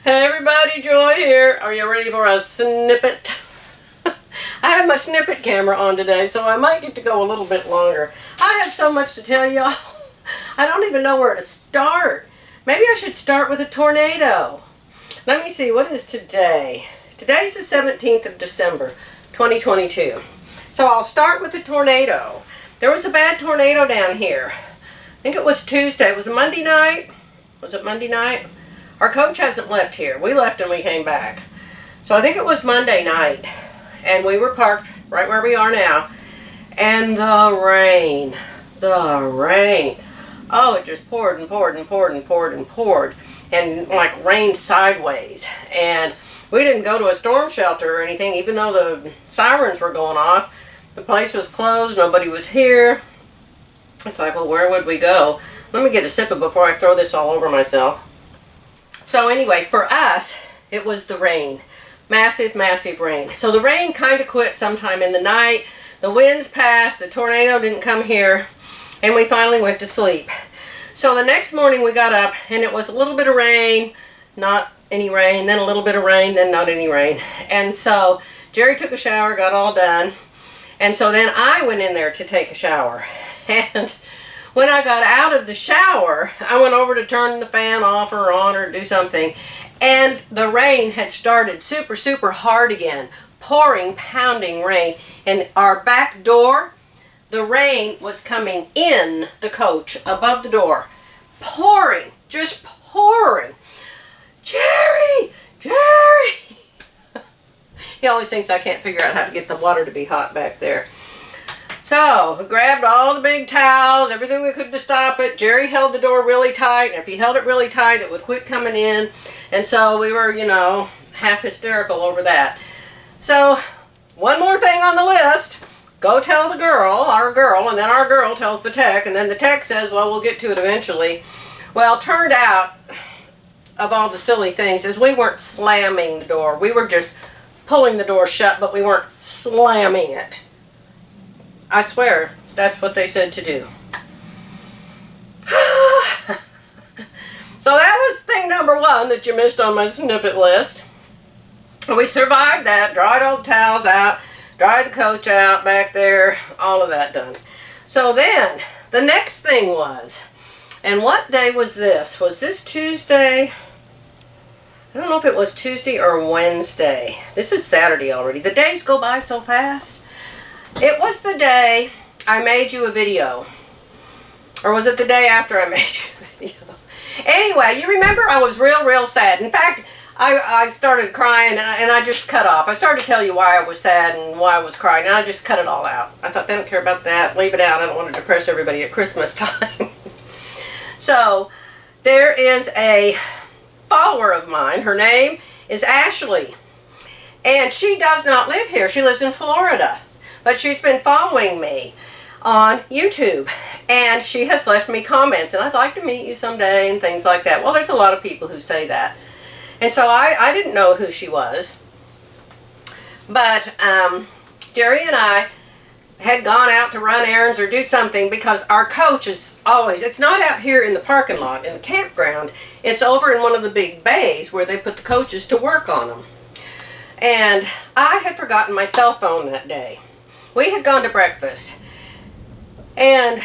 Hey everybody, Joy here. Are you ready for a snippet? I have my snippet camera on today, so I might get to go a little bit longer. I have so much to tell y'all. I don't even know where to start. Maybe I should start with a tornado. Let me see, what is today? Today's the 17th of December, 2022. So I'll start with the tornado. There was a bad tornado down here. I think it was Tuesday. It was a Monday night. Was it Monday night? Our coach hasn't left here. We left and we came back. So I think it was Monday night. And we were parked right where we are now. And the rain. Oh, it just poured and poured and poured and poured and poured. And like rained sideways. And we didn't go to a storm shelter or anything, even though the sirens were going off. The place was closed. Nobody was here. It's like, well, where would we go? Let me get a sip of it before I throw this all over myself. So anyway, for us, it was the rain. Massive, massive rain. So the rain kind of quit sometime in the night. The winds passed. The tornado didn't come here. And we finally went to sleep. So the next morning we got up and it was a little bit of rain, not any rain, then a little bit of rain, then not any rain. And so Jerry took a shower, got all done. And so then I went in there to take a shower. And when I got out of the shower, I went over to turn the fan off or on or do something, and the rain had started super, super hard again. Pouring, pounding rain. And our back door, the rain was coming in the coach above the door. Pouring, just pouring. Jerry! He always thinks I can't figure out how to get the water to be hot back there. So, we grabbed all the big towels, everything we could to stop it. Jerry held the door really tight, and if he held it really tight, it would quit coming in. And so we were, half hysterical over that. So, one more thing on the list. Go tell the girl, our girl, and then our girl tells the tech, and then the tech says, well, we'll get to it eventually. Well, it turned out, of all the silly things, is we weren't slamming the door. We were just pulling the door shut, but we weren't slamming it. I swear, that's what they said to do. So that was thing number one that you missed on my snippet list. We survived that, dried all the towels out, dried the coach out back there, all of that done. So then, the next thing was, and what day was this? Was this Tuesday? I don't know if it was Tuesday or Wednesday. This is Saturday already. The days go by so fast. It was the day I made you a video. Or was it the day after I made you a video? Anyway, you remember I was real sad. In fact, I started crying and I just cut off. I started to tell you why I was sad and why I was crying, and I just cut it all out. I thought, they don't care about that. Leave it out. I don't want to depress everybody at Christmas time. So, there is a follower of mine. Her name is Ashley. And she does not live here. She lives in Florida. But she's been following me on YouTube, and she has left me comments, and I'd like to meet you someday, and things like that. Well, there's a lot of people who say that. And so I didn't know who she was. But Jerry and I had gone out to run errands or do something because our coach is always, it's not out here in the parking lot, in the campground. It's over in one of the big bays where they put the coaches to work on them. And I had forgotten my cell phone that day. We had gone to breakfast, and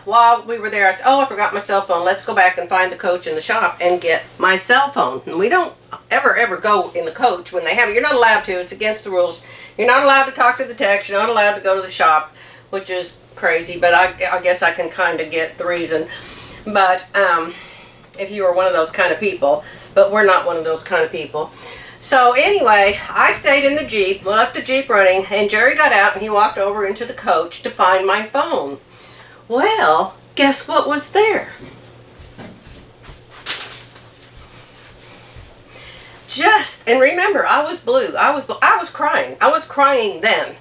while we were there, I said, oh, I forgot my cell phone. Let's go back and find the coach in the shop and get my cell phone. And we don't ever go in the coach when they have it. You're not allowed to. It's against the rules. You're not allowed to talk to the tech. You're not allowed to go to the shop, which is crazy, but I guess I can kind of get the reason. But if you were one of those kind of people, but we're not one of those kind of people. So anyway, I stayed in the Jeep, left the Jeep running, and Jerry got out and he walked over into the coach to find my phone. Well, guess what was there? And remember, I was blue. I was crying. I was crying then.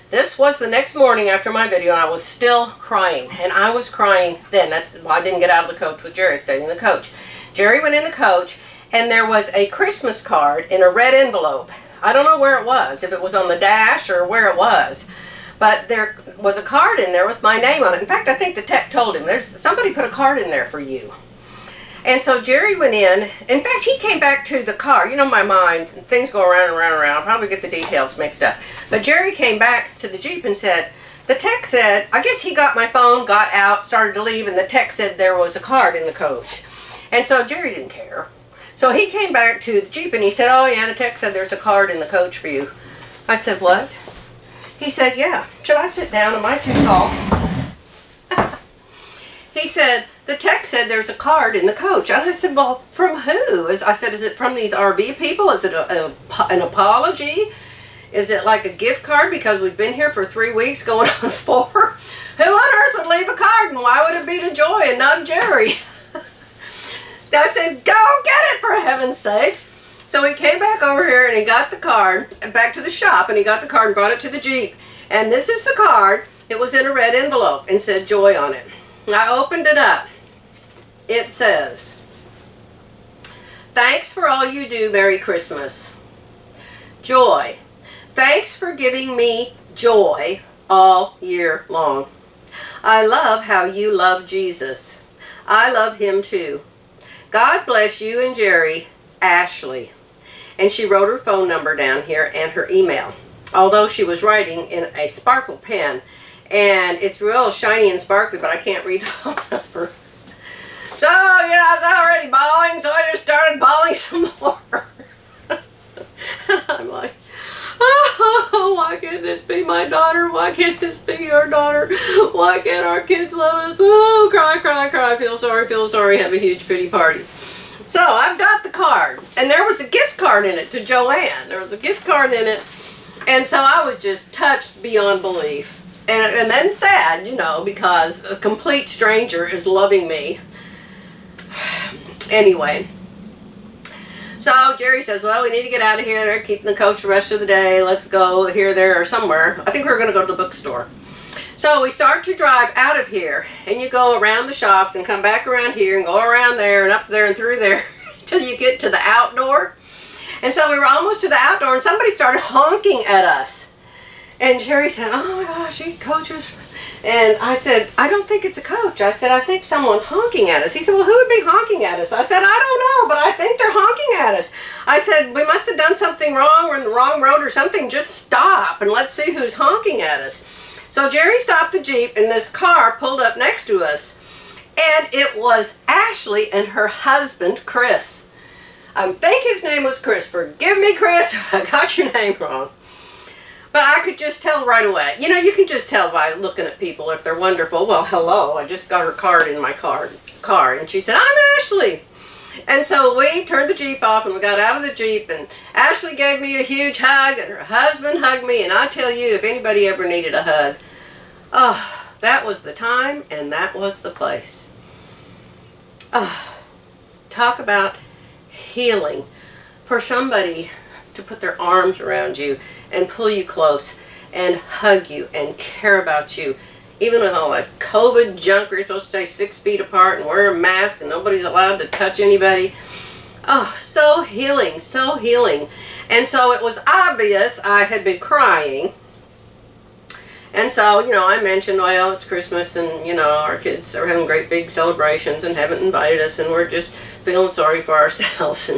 This was the next morning after my video, and I was still crying. And I was crying then. That's why I didn't get out of the coach with Jerry. I stayed in the coach. Jerry went in the coach, and there was a Christmas card in a red envelope. I don't know where it was, if it was on the dash or where it was. But there was a card in there with my name on it. In fact, I think the tech told him, somebody put a card in there for you. And so Jerry went in. In fact, he came back to the car. You know my mind, things go around and around and around. I'll probably get the details mixed up. But Jerry came back to the Jeep and said, the text said, I guess he got my phone, got out, started to leave, and the text said there was a card in the coach. And so Jerry didn't care. So he came back to the Jeep and he said, oh yeah, the text said there's a card in the coach for you. I said, what? He said, yeah. Should I sit down? Am I too tall? He said, the text said there's a card in the coach. And I said, well, from who? I said, is it from these RV people? Is it an apology? Is it like a gift card because we've been here for 3 weeks going on 4? Who on earth would leave a card, and why would it be to Joy and not Jerry? I said, go get it for heaven's sakes. So he came back over here and he got the card, back to the shop, and he got the card and brought it to the Jeep. And this is the card. It was in a red envelope and said Joy on it. I opened it up. It says, thanks for all you do, Merry Christmas. Joy, thanks for giving me joy all year long. I love how you love Jesus. I love him too. God bless you and Jerry, Ashley. And she wrote her phone number down here and her email. Although she was writing in a sparkle pen. And it's real shiny and sparkly, but I can't read the phone number. So, I was already bawling, so I just started bawling some more. And I'm like, oh, why can't this be my daughter? Why can't this be your daughter? Why can't our kids love us? Oh, cry, cry, cry, feel sorry, have a huge pity party. So I've got the card, and there was a gift card in it to Joanne. There was a gift card in it, and so I was just touched beyond belief. And then sad, because a complete stranger is loving me. Anyway. So Jerry says, well, we need to get out of here. They're keeping the coach the rest of the day. Let's go here, there, or somewhere. I think we're going to go to the bookstore. So we start to drive out of here. And you go around the shops and come back around here and go around there and up there and through there till you get to the outdoor. And so we were almost to the outdoor and somebody started honking at us. And Jerry said, oh my gosh, these coaches. And I said, I don't think it's a coach. I said, I think someone's honking at us. He said, well, who would be honking at us? I said, I don't know, but I think they're honking at us. I said, we must have done something wrong. We're in the wrong road or something. Just stop and let's see who's honking at us. So Jerry stopped the Jeep and this car pulled up next to us. And it was Ashley and her husband, Chris. I think his name was Chris. Forgive me, Chris, if I got your name wrong. But I could just tell right away. You can just tell by looking at people if they're wonderful. Well, hello, I just got her card in my car. And she said, I'm Ashley. And so we turned the Jeep off and we got out of the Jeep. And Ashley gave me a huge hug and her husband hugged me. And I tell you, if anybody ever needed a hug, oh, that was the time and that was the place. Oh, talk about healing. For somebody to put their arms around you and pull you close and hug you and care about you. Even with all that COVID junk, you're supposed to stay 6 feet apart and wear a mask and nobody's allowed to touch anybody. Oh, so healing, so healing. And so it was obvious I had been crying. And so, I mentioned, well, it's Christmas and, our kids are having great big celebrations and haven't invited us and we're just feeling sorry for ourselves.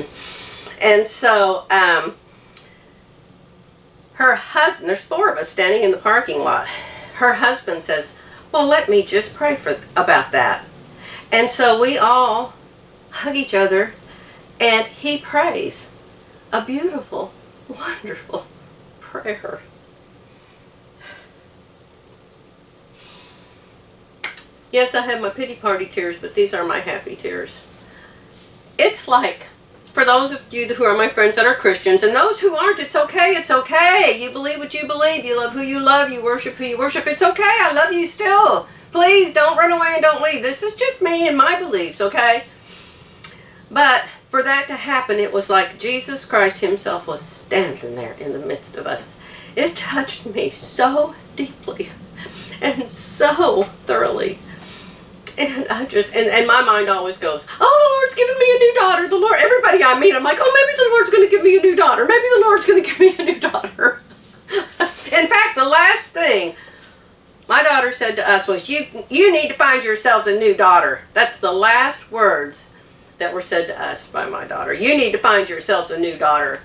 And so, her husband, there's 4 of us standing in the parking lot. Her husband says, well, let me just pray about that. And so we all hug each other and he prays a beautiful, wonderful prayer. Yes, I have my pity party tears, but these are my happy tears. It's like, for those of you who are my friends that are Christians, and those who aren't, it's okay, it's okay. You believe what you believe, you love who you love, you worship who you worship, it's okay, I love you still. Please don't run away and don't leave. This is just me and my beliefs, okay? But for that to happen, it was like Jesus Christ himself was standing there in the midst of us. It touched me so deeply and so thoroughly. And I just, and my mind always goes, oh, the Lord's given me a new daughter. The Lord, everybody I meet, I'm like, oh, maybe the Lord's going to give me a new daughter. Maybe the Lord's going to give me a new daughter. In fact, the last thing my daughter said to us was, you need to find yourselves a new daughter. That's the last words that were said to us by my daughter. You need to find yourselves a new daughter.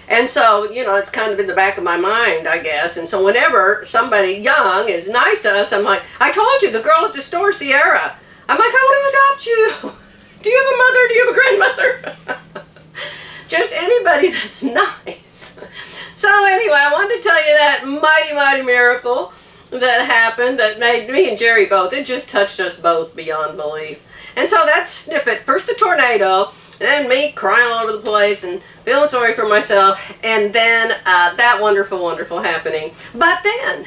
And so, you know, it's kind of in the back of my mind, I guess. And so whenever somebody young is nice to us, I'm like, I told you, the girl at the store, Sierra. I'm like, I want to adopt you. Do you have a mother? Do you have a grandmother? Just anybody that's nice. So anyway, I wanted to tell you that mighty, mighty miracle that happened that made me and Jerry both. It just touched us both beyond belief. And so that's Snippet. First the tornado, then me crying all over the place and feeling sorry for myself, and then that wonderful, wonderful happening. But then,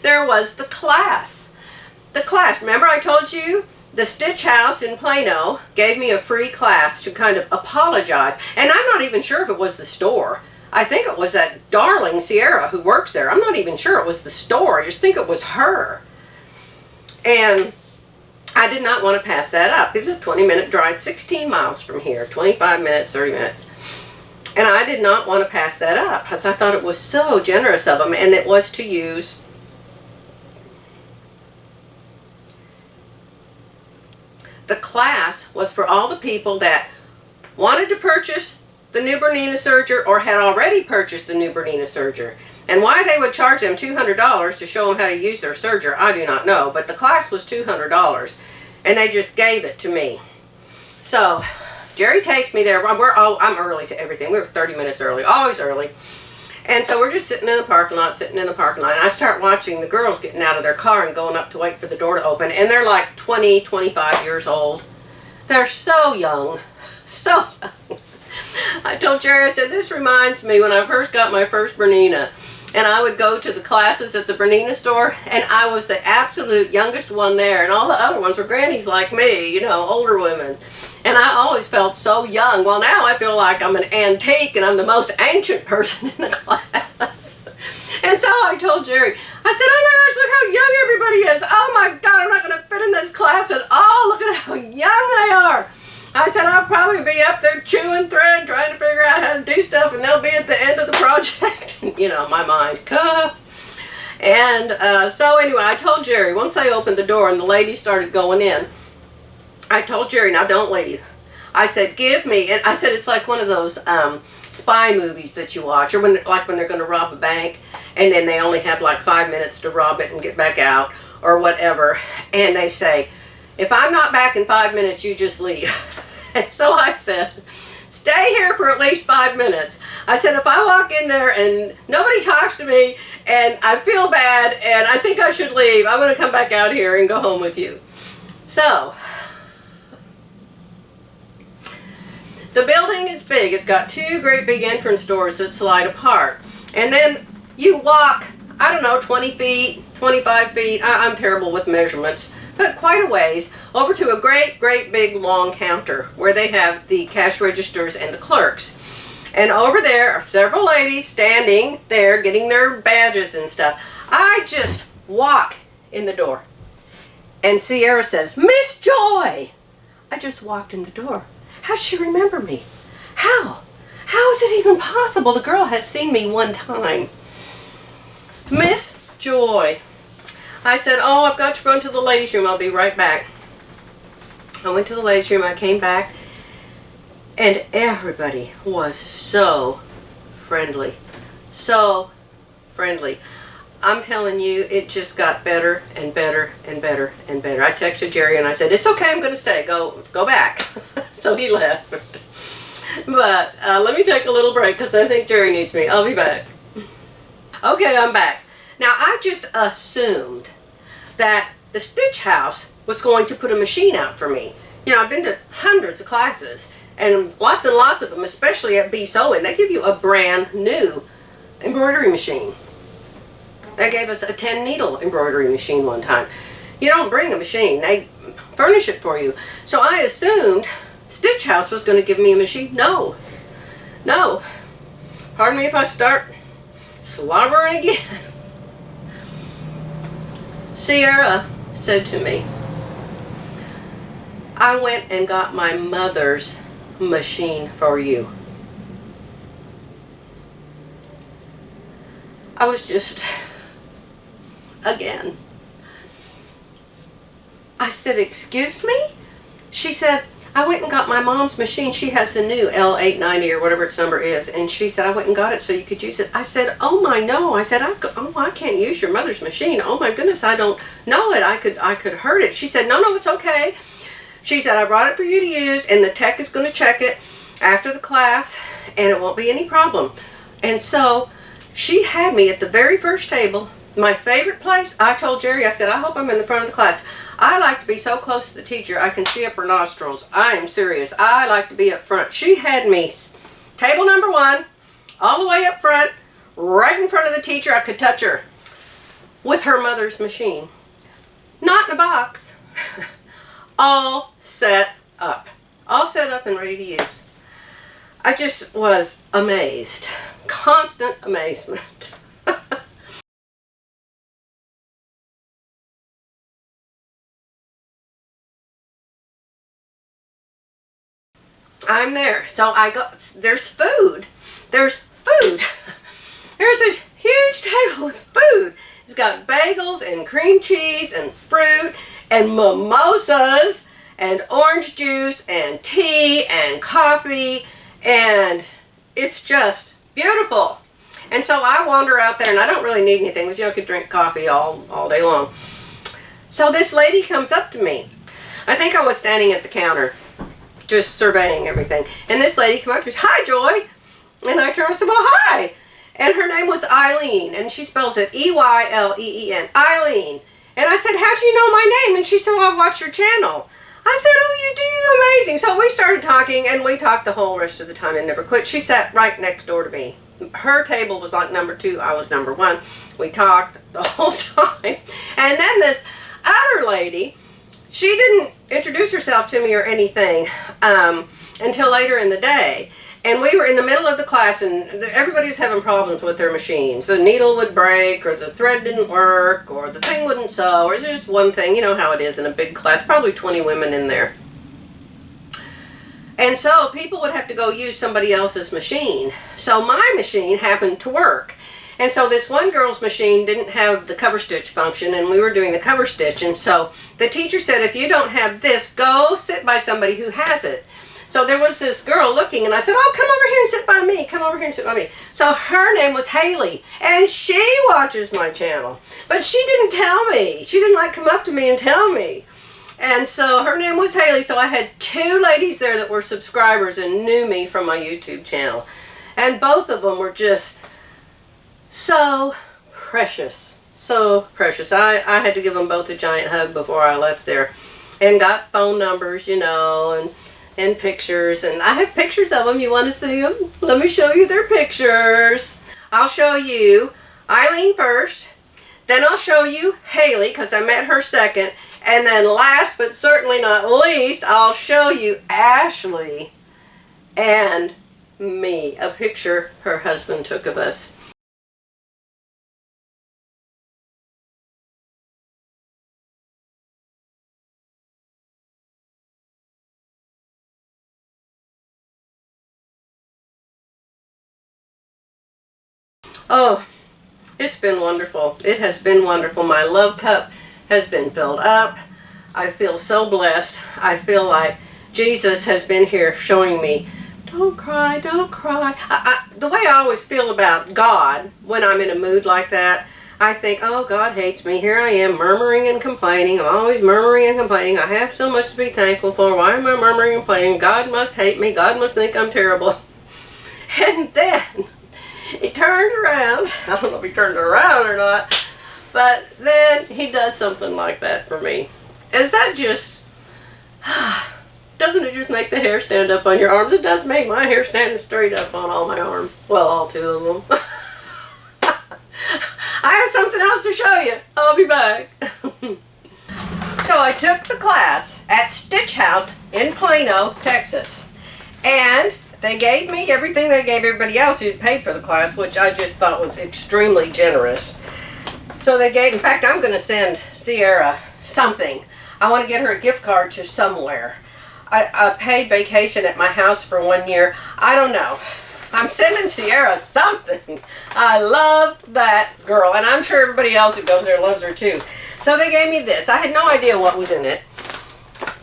there was the class. The class. Remember I told you the Stitch House in Plano gave me a free class to kind of apologize. And I'm not even sure if it was the store. I think it was that darling Sierra who works there. I'm not even sure it was the store. I just think it was her. And I did not want to pass that up. It's a 20-minute drive, 16 miles from here, 25 minutes, 30 minutes. And I did not want to pass that up because I thought it was so generous of them, and it was to use the class was for all the people that wanted to purchase the new Bernina Serger or had already purchased the new Bernina Serger. And why they would charge them $200 to show them how to use their serger, I do not know. But the class was $200, and they just gave it to me. So Jerry takes me there. I'm early to everything. We were 30 minutes early, always early. And so we're just sitting in the parking lot, And I start watching the girls getting out of their car and going up to wait for the door to open. And they're like 20, 25 years old. They're so young. So young. I told Jerry, I said, this reminds me when I first got my first Bernina. And I would go to the classes at the Bernina store, and I was the absolute youngest one there, and all the other ones were grannies like me, you know, older women. And I always felt so young. Well, now I feel like I'm an antique, and I'm the most ancient person in the class. And so I told Jerry, I said, oh my gosh, look how young everybody is. Oh my God, I'm not going to fit in this class at all. Look at how young they are. I said, I'll probably be up there chewing thread, trying to figure out how to do stuff, and they'll be at the end of the project. You know, my mind. And so anyway, I told Jerry, once I opened the door and the ladies started going in, I told Jerry, now don't leave. I said, give me, and I said, it's like one of those spy movies that you watch, or when they're going to rob a bank, and then they only have like 5 minutes to rob it and get back out, or whatever. And they say, if I'm not back in 5 minutes, you just leave. And so I said, stay here for at least 5 minutes. I said, if I walk in there and nobody talks to me and I feel bad and I think I should leave, I'm going to come back out here and go home with you. So, the building is big. It's got 2 great big entrance doors that slide apart. And then you walk, I don't know, 20 feet, 25 feet. I'm terrible with measurements. But quite a ways, over to a great, great big long counter where they have the cash registers and the clerks. And over there are several ladies standing there getting their badges and stuff. I just walk in the door. And Sierra says, Miss Joy! I just walked in the door. How'd she remember me? How? How is it even possible? The girl has seen me one time. Miss Joy. I said, oh, I've got to run to the ladies' room. I'll be right back. I went to the ladies' room. I came back. And everybody was so friendly. So friendly. I'm telling you, it just got better and better and better and better. I texted Jerry and I said, it's okay, I'm going to stay. Go back. So he left. But let me take a little break because I think Jerry needs me. I'll be back. Okay, I'm back. Now, I just assumed that the Stitch House was going to put a machine out for me. You know, I've been to hundreds of classes, and lots of them, especially at B Sewing, they give you a brand new embroidery machine. They gave us a 10-needle embroidery machine one time. You don't bring a machine, they furnish it for you. So I assumed Stitch House was going to give me a machine. No. No. Pardon me if I start slobbering again. Sierra said to me, I went and got my mother's machine for you. I was just, again, I said, excuse me? She said, I went and got my mom's machine. She has the new L890 or whatever its number is. And she said, I went and got it so you could use it. I said, oh my, no. I said, I can't use your mother's machine. Oh my goodness, I don't know it. I could hurt it. She said, no, it's okay. She said, I brought it for you to use, and the tech is going to check it after the class, and it won't be any problem. And so she had me at the very first table, my favorite place. I told Jerry, I said, I hope I'm in the front of the class. I like to be so close to the teacher I can see up her nostrils. I am serious. I like to be up front. She had me table number 1, all the way up front, right in front of the teacher. I could touch her with her mother's machine. Not in a box. All set up. All set up and ready to use. I just was amazed. Constant amazement. I'm there. So I go, there's food. There's food. There's a huge table with food. It's got bagels and cream cheese and fruit and mimosas and orange juice and tea and coffee, and it's just beautiful. And so I wander out there, and I don't really need anything, because I could drink coffee all day long. So this lady comes up to me. I think I was standing at the counter, just surveying everything. And this lady came up to me, hi, Joy. And I turned and said, well, hi. And her name was Eileen, and she spells it E-Y-L-E-E-N, Eileen. And I said, how'd you know my name? And she said, well, I watched your channel. I said, oh, you do? Amazing. So we started talking, and we talked the whole rest of the time and never quit. She sat right next door to me. Her table was like number 2. I was number 1. We talked the whole time. And then this other lady, she didn't introduce herself to me or anything until later in the day. And we were in the middle of the class, and everybody was having problems with their machines. The needle would break, or the thread didn't work, or the thing wouldn't sew, or just one thing. You know how it is in a big class, probably 20 women in there. And so people would have to go use somebody else's machine. So my machine happened to work. And so this one girl's machine didn't have the cover stitch function, and we were doing the cover stitch. And so the teacher said, if you don't have this, go sit by somebody who has it. So there was this girl looking, and I said, oh, come over here and sit by me. Come over here and sit by me. So her name was Haley, and she watches my channel. But she didn't tell me. She didn't come up to me and tell me. And so her name was Haley. So I had 2 ladies there that were subscribers and knew me from my YouTube channel. And both of them were just so precious. So precious. I had to give them both a giant hug before I left there. And got phone numbers, and pictures, and I have pictures of them. You want to see them? Let me show you their pictures. I'll show you Eileen first, then I'll show you Haley, because I met her second, and then last but certainly not least, I'll show you Ashley and me, a picture her husband took of us. Oh, it's been wonderful. It has been wonderful. My love cup has been filled up. I feel so blessed. I feel like Jesus has been here showing me, don't cry, don't cry. The way I always feel about God when I'm in a mood like that, I think, oh, God hates me. Here I am murmuring and complaining. I'm always murmuring and complaining. I have so much to be thankful for. Why am I murmuring and complaining? God must hate me. God must think I'm terrible. And then he turns around. I don't know if he turns around or not, but then he does something like that for me. Is that just, doesn't it just make the hair stand up on your arms? It does make my hair stand straight up on all my arms. Well, all 2 of them. I have something else to show you. I'll be back. So I took the class at Stitch House in Plano, Texas. And they gave me everything they gave everybody else who paid for the class, which I just thought was extremely generous. So they gave, in fact, I'm going to send Sierra something. I want to get her a gift card to somewhere. I paid vacation at my house for 1 year. I don't know. I'm sending Sierra something. I love that girl, and I'm sure everybody else who goes there loves her too. So they gave me this. I had no idea what was in it.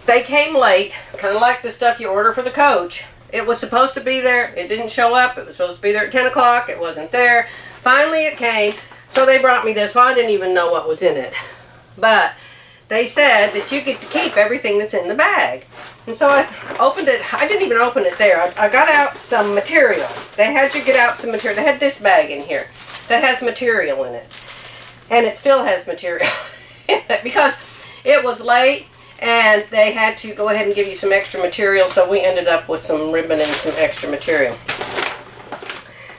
they came late, kind of like the stuff you order for the coach. It was supposed to be there. It didn't show up. It was supposed to be there at 10 o'clock. It wasn't there. Finally, it came. So they brought me this. Well, I didn't even know what was in it. But they said that you get to keep everything that's in the bag. And so I opened it. I didn't even open it there. I got out some material. They had you get out some material. They had this bag in here that has material in it. And it still has material in it because it was late and they had to go ahead and give you some extra material. So we ended up with some ribbon and some extra material.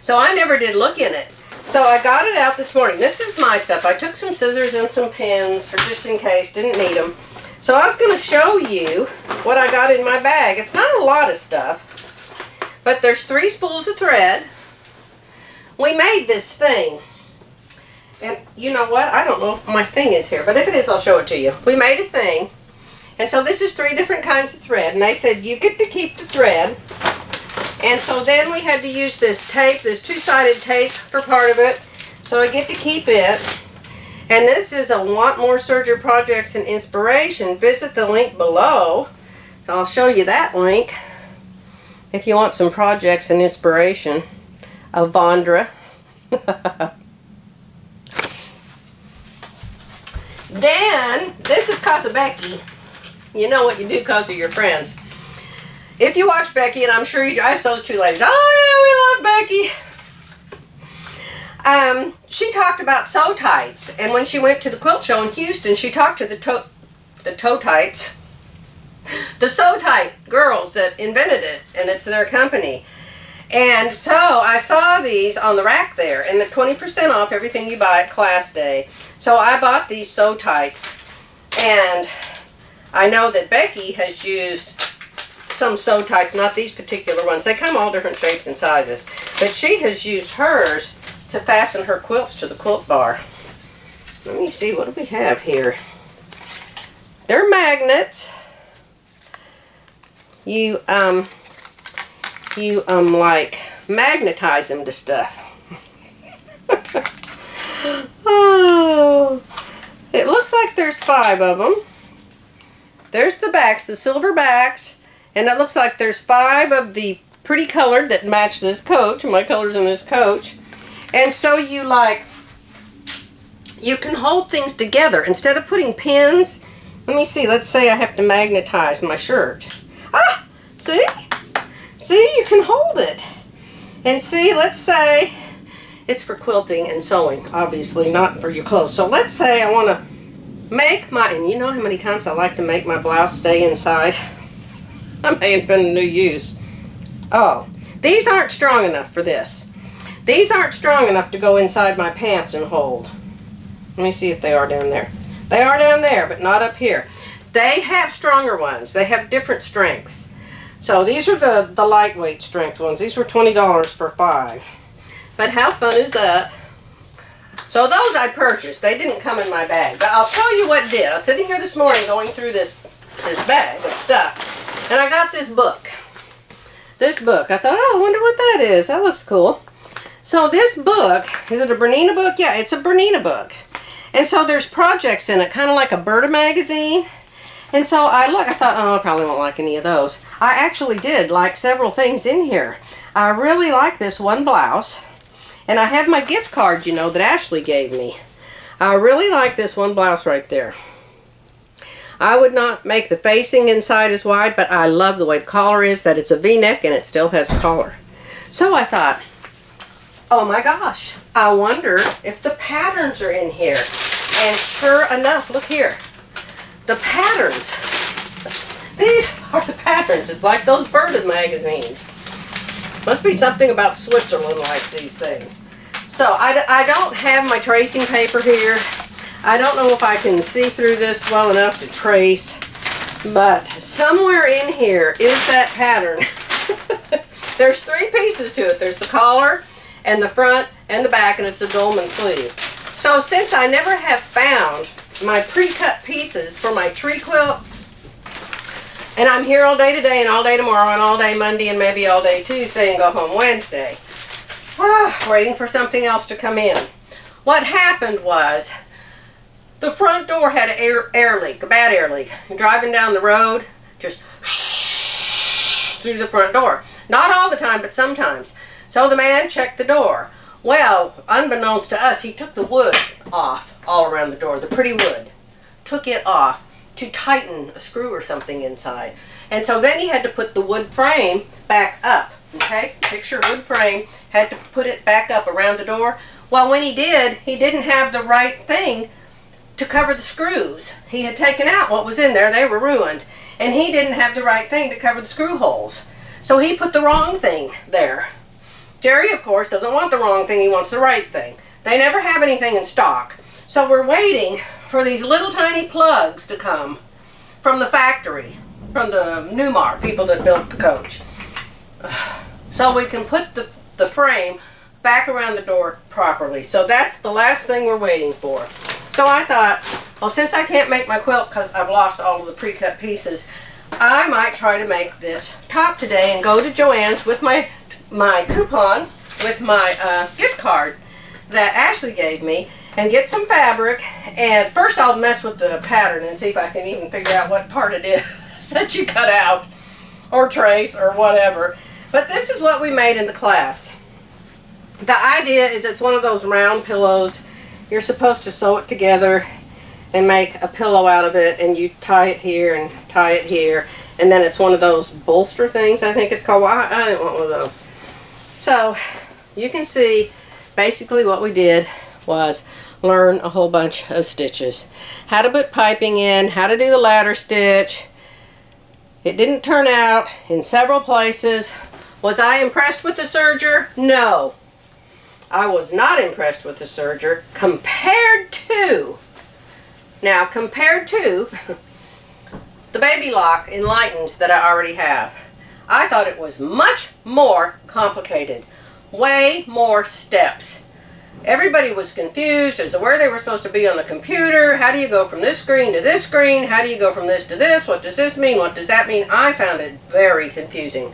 So I never did look in it. So I got it out this morning. This is my stuff. I took some scissors and some pins for just in case. Didn't need them. So I was going to show you what I got in my bag. It's not a lot of stuff, but there's 3 spools of thread. We made this thing. And you know what? I don't know if my thing is here, but if it is, I'll show it to you. We made a thing. And so this is 3 different kinds of thread. And they said you get to keep the thread. And so then we had to use this tape, this 2-sided tape for part of it. So I get to keep it. And this is a Want More Serger Projects and Inspiration. Visit the link below. So I'll show you that link if you want some projects and inspiration of Vondra. Then, this is because of Becky. You know what you do because of your friends. If you watch Becky, and I'm sure you do, I those 2 ladies. Oh, yeah, we love Becky. She talked about sew tights, and when she went to the quilt show in Houston, she talked to the toe tights, the sew tight girls that invented it, and it's their company. And so I saw these on the rack there, and the 20% off everything you buy at class day. So I bought these sew tights, and I know that Becky has used some sew tights, not these particular ones. They come all different shapes and sizes, but she has used hers to fasten her quilts to the quilt bar. Let me see, what do we have here? They're magnets. You like magnetize them to stuff. Oh, it looks like there's 5 of them. There's the backs, the silver backs, and it looks like there's 5 of the pretty colored that match this coach. My colors in this coach. And so you can hold things together instead of putting pins. Let me see. Let's say I have to magnetize my shirt. Ah, see? See, you can hold it. And see, let's say it's for quilting and sewing, obviously, not for your clothes. So let's say I want to make my, and you know how many times I like to make my blouse stay inside? I may invent a new use. Oh, these aren't strong enough for this. These aren't strong enough to go inside my pants and hold. Let me see if they are down there. They are down there, but not up here. They have stronger ones. They have different strengths. So these are the lightweight strength ones. These were $20 for 5. But how fun is that? So those I purchased. They didn't come in my bag. But I'll show you what did. I was sitting here this morning going through this bag of stuff. And I got this book. This book. I thought, oh, I wonder what that is. That looks cool. So this book, is it a Bernina book? Yeah, it's a Bernina book. And so there's projects in it, kind of like a Berta magazine. And so I thought, oh, I probably won't like any of those. I actually did like several things in here. I really like this one blouse. And I have my gift card, you know, that Ashley gave me. I really like this one blouse right there. I would not make the facing inside as wide, but I love the way the collar is, that it's a V-neck and it still has collar. So I thought, oh my gosh, I wonder if the patterns are in here. And sure enough, look here. The patterns. These are the patterns. It's like those Berta magazines. Must be something about Switzerland like these things. So I don't have my tracing paper here. I don't know if I can see through this well enough to trace. But somewhere in here is that pattern. There's 3 pieces to it. There's the collar and the front and the back, and it's a dolman sleeve. So since I never have found my pre-cut pieces for my tree quilt, and I'm here all day today and all day tomorrow and all day Monday and maybe all day Tuesday and go home Wednesday, waiting for something else to come in. What happened was The front door had an air leak, a bad air leak. You're driving down the road, just through the front door. Not all the time, but sometimes. So the man checked the door. Well, unbeknownst to us, he took the wood off all around the door, the pretty wood. Took it off to tighten a screw or something inside. And so then he had to put the wood frame back up. Okay, picture wood frame, had to put it back up around the door. Well, when he didn't have the right thing to cover the screws. He had taken out what was in there, they were ruined. And he didn't have the right thing to cover the screw holes. So he put the wrong thing there. Jerry, of course, doesn't want the wrong thing, he wants the right thing. They never have anything in stock. So we're waiting for these little tiny plugs to come from the factory, from the Newmar people that built the coach. So we can put the frame back around the door properly. So that's the last thing we're waiting for. So I thought, well, since I can't make my quilt because I've lost all of the pre-cut pieces, I might try to make this top today and go to Joann's with my coupon, with my gift card that Ashley gave me, and get some fabric. And first I'll mess with the pattern and see if I can even figure out what part it is that you cut out or trace or whatever. But this is what we made in the class. The idea is it's one of those round pillows. You're supposed to sew it together and make a pillow out of it, and you tie it here and tie it here, and then it's one of those bolster things, I think it's called. Well, I didn't want one of those. So you can see basically what we did was learn a whole bunch of stitches. How to put piping in, how to do the ladder stitch. It didn't turn out in several places. Was I impressed with the serger? No. I was not impressed with the serger compared to the baby lock enlightened that I already have. I thought it was much more complicated. Way more steps. Everybody was confused as to where they were supposed to be on the computer. How do you go from this screen to this screen? How do you go from this to this? What does this mean? What does that mean? I found it very confusing.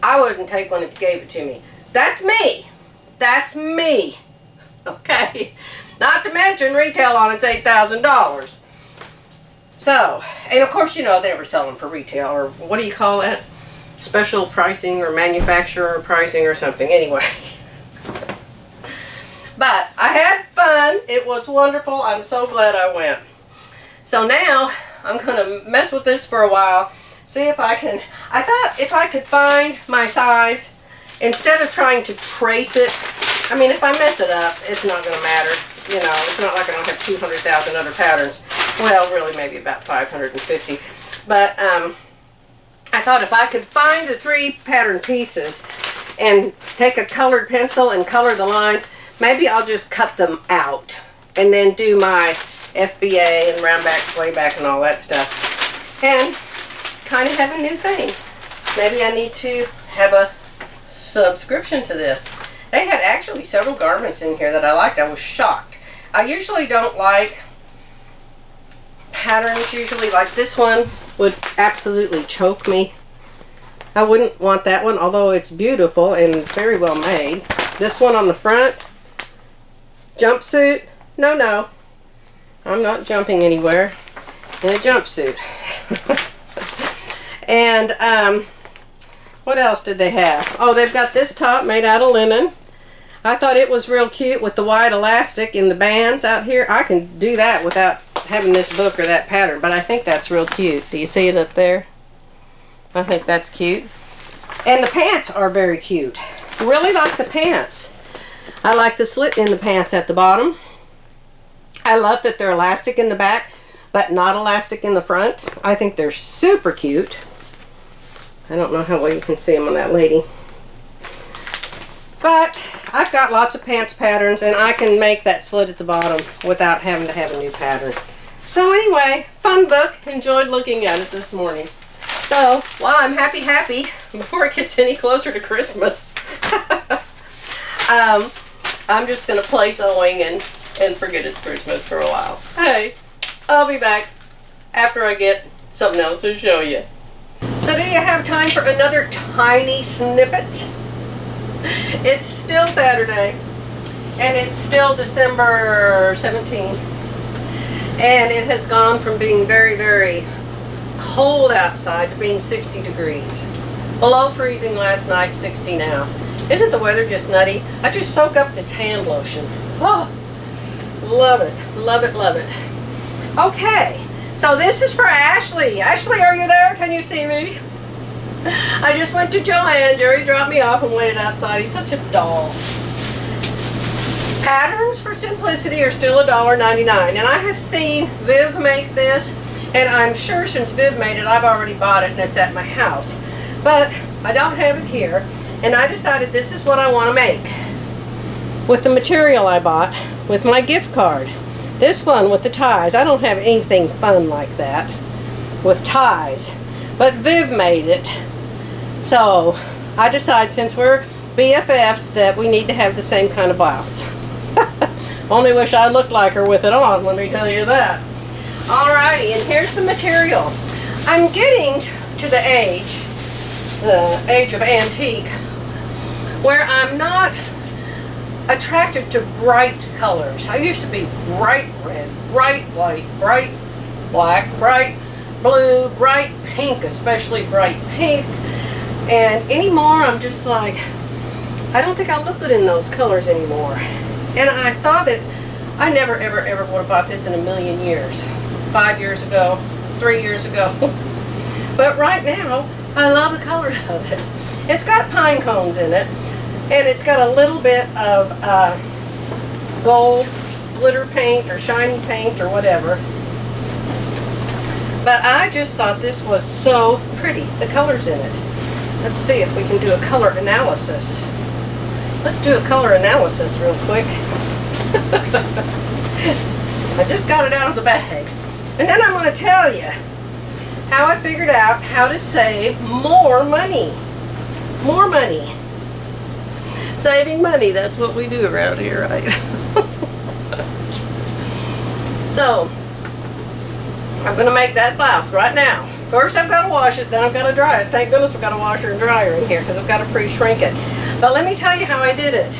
I wouldn't take one if you gave it to me. That's me. That's me. Okay. Not to mention retail on it's $8,000. So, and of course, you know, they were selling for retail, or what do you call that? Special pricing or manufacturer pricing or something. Anyway. But I had fun. It was wonderful. I'm so glad I went. So now I'm going to mess with this for a while. See if I can. I thought if I could find my size, instead of trying to trace it. I mean, if I mess it up, it's not going to matter. You know, it's not like I don't have 200,000 other patterns. Well, really, maybe about 550. But I thought if I could find the 3 pattern pieces and take a colored pencil and color the lines, maybe I'll just cut them out and then do my FBA and round back, sway back, and all that stuff. And kind of have a new thing. Maybe I need to have a subscription to this. They had actually several garments in here that I liked. I was shocked. I usually don't like patterns, usually like this one would absolutely choke me. I wouldn't want that one, although it's beautiful and very well made. This one on the front, jumpsuit, no. I'm not jumping anywhere in a jumpsuit. And what else did they have? Oh, they've got this top made out of linen. I thought it was real cute with the white elastic in the bands out here. I can do that without having this book or that pattern, but I think that's real cute. Do you see it up there? I think that's cute. And the pants are very cute. Really like the pants. I like the slit in the pants at the bottom. I love that they're elastic in the back, but not elastic in the front. I think they're super cute. I don't know how well you can see them on that lady. But I've got lots of pants patterns, and I can make that slit at the bottom without having to have a new pattern. So anyway, fun book. Enjoyed looking at it this morning. So, while I'm happy, before it gets any closer to Christmas, I'm just going to play sewing and forget it's Christmas for a while. Hey, I'll be back after I get something else to show you. So do you have time for another tiny snippet? It's still Saturday, and it's still December 17th. And it has gone from being very, very cold outside to being 60 degrees. Below freezing last night, 60 now. Isn't the weather just nutty? I just soak up this hand lotion. Oh, love it, love it, love it. Okay, so this is for Ashley. Ashley, are you there? Can you see me? I just went to Joanne. Jerry dropped me off and waited outside. He's such a doll. Patterns for Simplicity are still $1.99. And I have seen Viv make this. And I'm sure since Viv made it, I've already bought it and it's at my house. But I don't have it here. And I decided this is what I want to make. With the material I bought, with my gift card. This one with the ties. I don't have anything fun like that with ties. But Viv made it. So I decided since we're BFFs that we need to have the same kind of blouse. Only wish I looked like her with it on, let me tell you that. Alrighty, and here's the material. I'm getting to the age of antique, where I'm not attracted to bright colors. I used to be bright red, bright white, bright black, bright blue, bright pink, especially bright pink. And anymore, I'm just like, I don't think I look good in those colors anymore. And I saw this, I never, ever, ever would have bought this in a million years. 5 years ago, 3 years ago. But right now, I love the color of it. It's got pine cones in it, and it's got a little bit of gold glitter paint or shiny paint or whatever. But I just thought this was so pretty, the colors in it. Let's see if we can do a color analysis. Let's do a color analysis real quick. I just got it out of the bag. And then I'm going to tell you how I figured out how to save more money. More money. Saving money, that's what we do around here, right? So, I'm going to make that blouse right now. First I've got to wash it, then I've got to dry it. Thank goodness we've got a washer and dryer in here because I've got to pre-shrink it. But let me tell you how I did it.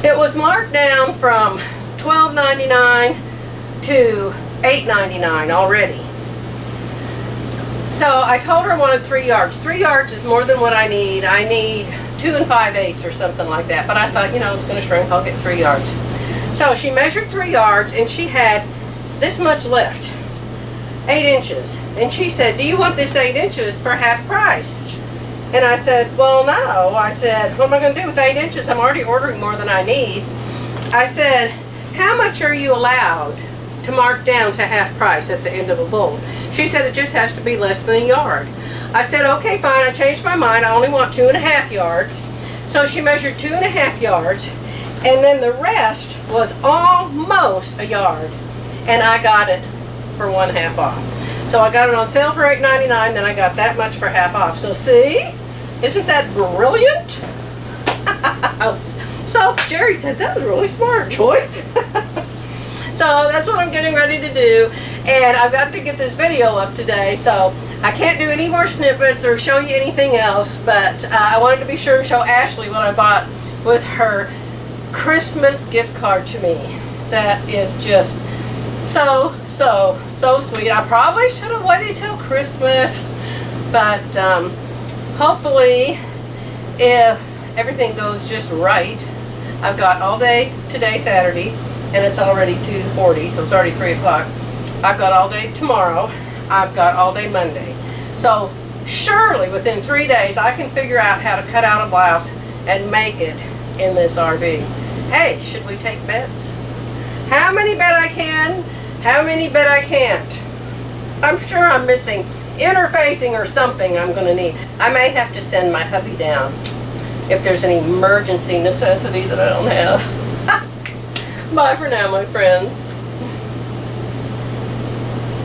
It was marked down from $12.99 to $8.99 already. So I told her I wanted 3 yards. 3 yards is more than what I need. I need 2 5/8 or something like that. But I thought, you know, it's going to shrink. I'll get 3 yards. So she measured 3 yards and she had this much left. 8 inches. And she said, do you want this 8 inches for half price? And I said, well, no. I said, what am I going to do with 8 inches? I'm already ordering more than I need. I said, how much are you allowed to mark down to half price at the end of a bolt? She said, it just has to be less than a yard. I said, okay, fine. I changed my mind. I only want 2.5 yards. So she measured 2.5 yards. And then the rest was almost a yard. And I got it for 1/2 off. So I got it on sale for $8.99, then I got that much for half off. So see? Isn't that brilliant? So Jerry said, that was really smart, Joy. So that's what I'm getting ready to do. And I've got to get this video up today, so I can't do any more snippets or show you anything else, but I wanted to be sure to show Ashley what I bought with her Christmas gift card to me. That is just so sweet. I probably should have waited till Christmas, but hopefully, if everything goes just right, I've got all day today, Saturday, and it's already 2:40, so it's already 3 o'clock. I've got all day tomorrow. I've got all day Monday. So surely within 3 days, I can figure out how to cut out a blouse and make it in this RV. Hey, should we take bets? How many bet I can? How many bet I can't? I'm sure I'm missing interfacing or something I'm going to need. I may have to send my hubby down if there's an emergency necessity that I don't have. Bye for now, my friends.